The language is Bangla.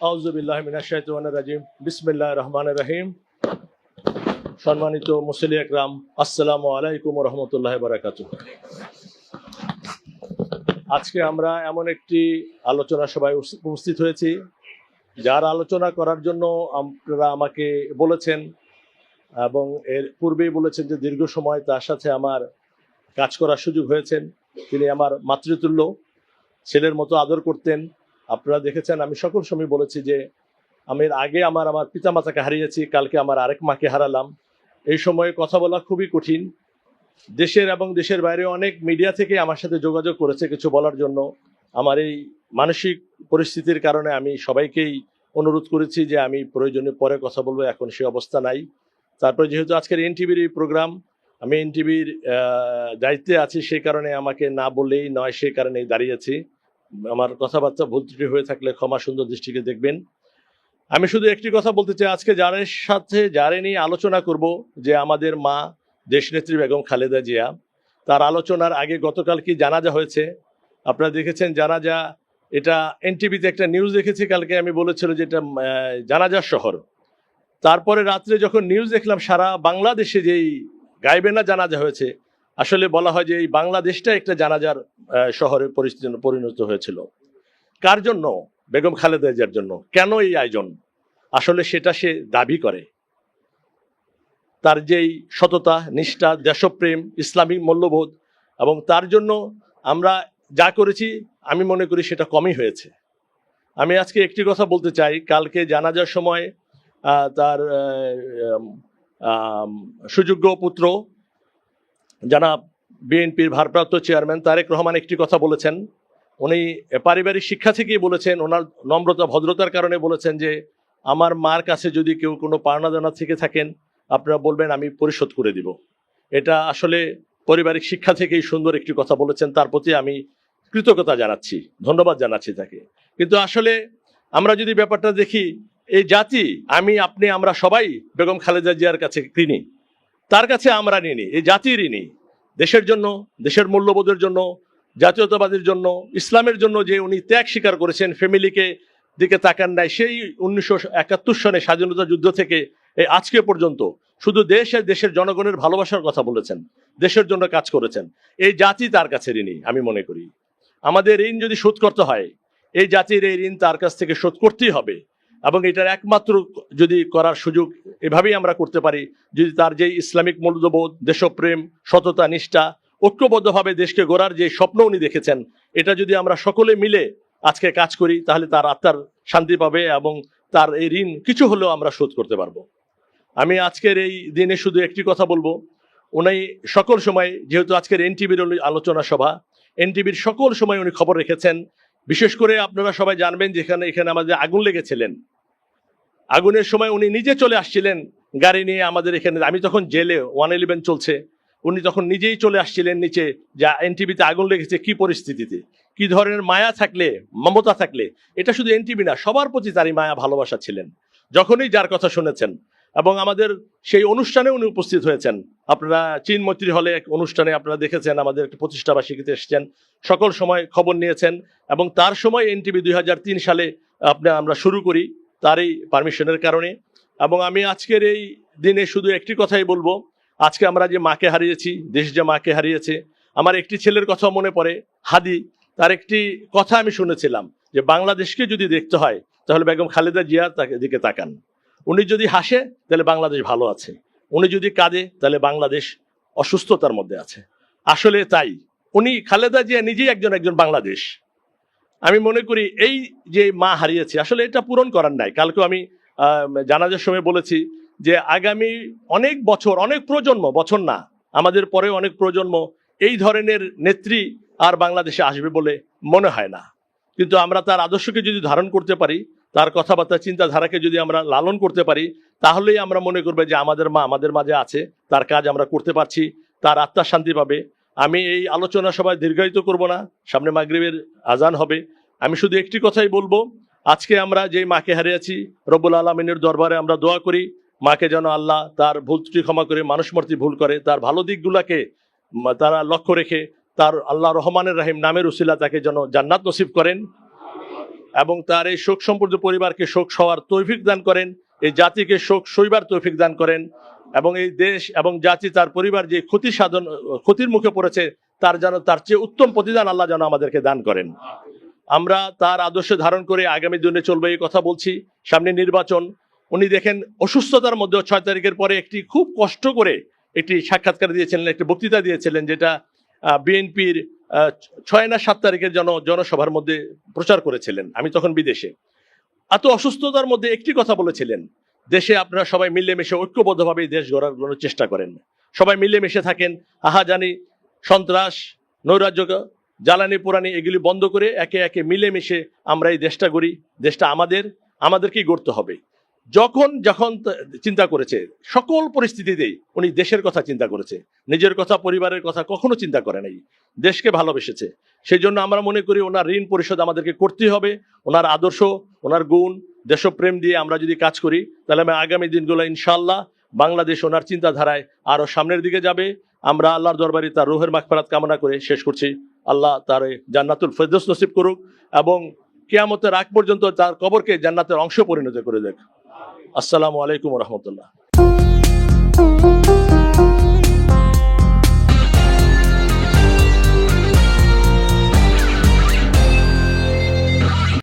আউযুবিল্লাহি মিনাশ শাইতানির রাজিম। বিসমিল্লাহির রহমানির রহিম। সম্মানিত মুসল্লি একরাম, আসসালামু আলাইকুম ওয়া রাহমাতুল্লাহি ওয়া বারাকাতুহু। আজকে আমরা এমন একটি আলোচনা সভায় উপস্থিত হয়েছি, যার আলোচনা করার জন্য আপনারা আমাকে বলেছেন এবং এর পূর্বেই বলেছেন যে দীর্ঘ সময় তার সাথে আমার কাজ করার সুযোগ হয়েছেন। তিনি আমার মাতৃতুল্য, ছেলের মতো আদর করতেন। আপনারা দেখেছেন আমি সকল সময় বলেছি যে আমি আগে আমার পিতামাতাকে হারিয়েছি, কালকে আমার আরেক মাকে হারালাম। এই সময়ে কথা বলা খুবই কঠিন। দেশের এবং দেশের বাইরে অনেক মিডিয়া থেকে আমার সাথে যোগাযোগ করেছে কিছু বলার জন্য। আমার এই মানসিক পরিস্থিতির কারণে আমি সবাইকেই অনুরোধ করেছি যে আমি প্রয়োজনে পরে কথা বলবো, এখন সে অবস্থা নাই। তারপরে যেহেতু আজকের এনটিভির এই প্রোগ্রাম, আমি এনটিভির দায়িত্বে আছি, সেই কারণে আমাকে না বললেই নয়, সেই কারণেই দাঁড়িয়েছি। আমার কথাবার্তা ভুল ত্রুটি হয়ে থাকলে ক্ষমা সুন্দর দৃষ্টিকে দেখবেন। আমি শুধু একটি কথা বলতে চাই, আজকে যারে নিয়ে আলোচনা করব, যে আমাদের মা দেশনেত্রী বেগম খালেদা জিয়া, তার আলোচনার আগে গতকাল কি জানাজা হয়েছে আপনারা দেখেছেন। জানাজা, এটা এনটিভিতে একটা নিউজ দেখেছি কালকে, আমি বলেছিল যে এটা জানাজার শহর। তারপরে রাত্রে যখন নিউজ দেখলাম সারা বাংলাদেশে যেই গাইবেনা জানাজা হয়েছে, আসলে বলা হয় যে এই বাংলাদেশটা একটা জানাজার শহরে পরিণত হয়েছিল। কার জন্য? বেগম খালেদা জিয়ার জন্য। কেন এই আয়োজন? আসলে সেটা সে দাবি করে। তার যেই সততা, নিষ্ঠা, দেশপ্রেম, ইসলামিক মূল্যবোধ, এবং তার জন্য আমরা যা করেছি আমি মনে করি সেটা কমই হয়েছে। আমি আজকে একটি কথা বলতে চাই, কালকে জানাজার সময় তার সুযোগ্য পুত্র জনাব বিএনপির ভারপ্রাপ্ত চেয়ারম্যান তারেক রহমান একটি কথা বলেছেন। উনি পারিবারিক শিক্ষা থেকেই বলেছেন, ওনার নম্রতা ভদ্রতার কারণে বলেছেন যে আমার মার কাছে যদি কেউ কোনো পাওনা দানা থেকে থাকেন আপনারা বলবেন, আমি পরিশোধ করে দিব। এটা আসলে পারিবারিক শিক্ষা থেকেই সুন্দর একটি কথা বলেছেন, তার প্রতি আমি কৃতজ্ঞতা জানাচ্ছি, ধন্যবাদ জানাচ্ছি তাকে। কিন্তু আসলে আমরা যদি ব্যাপারটা দেখি, এই জাতি, আমি আপনি আমরা সবাই বেগম খালেদা জিয়ার কাছে ঋণী। তার কাছে আমরা ঋণী, এই জাতি ঋণী। দেশের জন্য, দেশের মূল্যবোধের জন্য, জাতীয়তাবাদের জন্য, ইসলামের জন্য যে উনি ত্যাগ স্বীকার করেছেন, ফ্যামিলিকে দিকে তাকান নাই, সেই 1971 সনে স্বাধীনতা যুদ্ধ থেকে এই আজকে পর্যন্ত শুধু দেশ আর দেশের জনগণের ভালোবাসার কথা বলেছেন, দেশের জন্য কাজ করেছেন। এই জাতি তার কাছে ঋণী আমি মনে করি। আমাদের ঋণ যদি শোধ করতে হয়, এই জাতির এই ঋণ তার কাছ থেকে শোধ করতেই হবে। এবং এটার একমাত্র যদি করার সুযোগ এভাবেই আমরা করতে পারি, যদি তার যে ইসলামিক মূল্যবোধ, দেশপ্রেম, সততা, নিষ্ঠা, ঐক্যবদ্ধভাবে দেশকে গড়ার যে স্বপ্ন উনি দেখেছেন, এটা যদি আমরা সকলে মিলে আজকে কাজ করি, তাহলে তার আত্মার শান্তি পাবে এবং তার এই ঋণ কিছু হলেও আমরা শোধ করতে পারবো। আমি আজকের এই দিনে শুধু একটি কথা বলবো, উনি সকল সময়, যেহেতু আজকের এনটিভির আলোচনা সভা, এনটিভির সকল সময় উনি খবর রেখেছেন। বিশেষ করে আপনারা সবাই জানবেন যে এখানে আমাদের আগুন লেগেছিলেন, আগুনের সময় উনি নিজে চলে আসছিলেন গাড়ি নিয়ে আমাদের এখানে। আমি তখন জেলে 111 চলছে, উনি তখন নিজেই চলে আসছিলেন নিচে, যা এনটিভিতে আগুন লেগেছে, কি পরিস্থিতিতে, কি ধরনের মায়া থাকলে, মমতা থাকলে। এটা শুধু এনটিভি না, সবার প্রতি তারই মায়া ভালোবাসা ছিলেন, যখনই যার কথা শুনেছেন। এবং আমাদের সেই অনুষ্ঠানে উনি উপস্থিত হয়েছেন। আপনারা চীন মৈত্রী হলে এক অনুষ্ঠানে আপনারা দেখেছেন, আমাদের একটা প্রতিষ্ঠাবার্ষিকীতে এসেছেন, সকল সময় খবর নিয়েছেন। এবং তার সময় এনটিভি 2003 সালে আমরা শুরু করি, তারই পারমিশনের কারণে। এবং আমি আজকের এই দিনে শুধু একটি কথাই বলবো, আজকে আমরা যে মাকে হারিয়েছি, দেশ যে মাকে হারিয়েছে, আমার একটি ছেলের কথা মনে পড়ে, হাদি। তার একটি কথা আমি শুনেছিলাম যে বাংলাদেশকে যদি দেখতে হয় তাহলে বেগম খালেদা জিয়া তাকে দিকে তাকান। উনি যদি হাসে তাহলে বাংলাদেশ ভালো আছে, উনি যদি কাঁদে তাহলে বাংলাদেশ অসুস্থতার মধ্যে আছে। আসলে তাই, উনি খালেদা জিয়া নিজেই একজন বাংলাদেশ। আমি মনে করি এই যে মা হারিয়েছে, আসলে এটা পূরণ করার নাই। কালকে আমি জানাজার সময় বলেছি যে আগামী অনেক বছর, অনেক প্রজন্ম, বছর না, আমাদের পরে অনেক প্রজন্ম এই ধরনের নেত্রী আর বাংলাদেশে আসবে বলে মনে হয় না। কিন্তু আমরা তার আদর্শকে যদি ধারণ করতে পারি, তার কথাবার্তা, চিন্তাধারাকে যদি আমরা লালন করতে পারি, তাহলেই আমরা মনে করবো যে আমাদের মা আমাদের মাঝে আছে, তার কাজ আমরা করতে পারছি, তার আত্মা শান্তি পাবে। আমি এই আলোচনা সভায় দীর্ঘায়িত করব না, সামনে মাগরিবের আজান হবে। আমি শুধু একটি কথাই বলবো, আজকে আমরা যে মাকে হারিয়েছি, রব্বুল আলামিনের দরবারে আমরা দোয়া করি মাকে যেন আল্লাহ তার ভুল ত্রুটি ক্ষমা করে, মানুষ মাত্রই ভুল করে, তার ভালো দিকগুলাকে তারা লক্ষ্য রেখে তার আল্লাহ রহমানের রাহিম নামের উসিলা তাকে যেন জান্নাত নসিব করেন। এবং তার এই শোক সম্পর্কিত পরিবারকে শোক সওয়ার তৌফিক দান করেন, এই জাতিকে শোক সইবার তৌফিক দান করেন, এবং এই দেশ এবং জাতি তার পরিবার যে ক্ষতির মুখে পড়েছে তার চেয়ে উত্তম প্রতিদান আল্লাহ যেন আমাদেরকে দান করেন। আমরা তার আদর্শ ধারণ করে আগামী দিনে চলবে এই কথা বলছি। সামনে নির্বাচন, উনি দেখেন অসুস্থতার মধ্যে 6 তারিখের পরে একটি খুব কষ্ট করে একটি সাক্ষাৎকার দিয়েছিলেন, একটি বক্তৃতা দিয়েছিলেন, যেটা বিএনপির 6 না 7 তারিখের জনসভার মধ্যে প্রচার করেছিলেন। আমি তখন বিদেশে। এত অসুস্থতার মধ্যে একটি কথা বলেছিলেন, দেশে আপনারা সবাই মিলেমিশে ঐক্যবদ্ধভাবে দেশ গড়ার চেষ্টা করেন, সবাই মিলেমিশে থাকেন, আহাজানি, সন্ত্রাস, নৈরাজ্য, জ্বালানি পোড়ানি এগুলি বন্ধ করে একে একে মিলেমিশে আমরা এই দেশটা গড়ি। দেশটা আমাদেরকেই গড়তে হবে। যখন চিন্তা করেছে, সকল পরিস্থিতিতেই উনি দেশের কথা চিন্তা করেছে, নিজের কথা, পরিবারের কথা কখনো চিন্তা করে নাই, দেশকে ভালোবেসেছে। সেই জন্য আমরা মনে করি ওনার ঋণ পরিশোধ আমাদেরকে করতেই হবে। ওনার আদর্শ, ওনার গুণ, দেশপ্রেম দিয়ে আমরা যদি কাজ করি, তাহলে আমি আগামী দিনগুলো ইনশাআল্লাহ বাংলাদেশ ওনার চিন্তাধারায় আরো সামনের দিকে যাবে। আমরা আল্লাহর দরবারে তার রুহের মাগফিরাত কামনা করে শেষ করছি। আল্লাহ তার জান্নাতুল ফেরদৌস নসিব করুক এবং কিয়ামতের আগ পর্যন্ত তার কবরকে জান্নাতের অংশ পরিণত করে দেখ। আসসালামু আলাইকুম ওয়া রাহমাতুল্লাহ।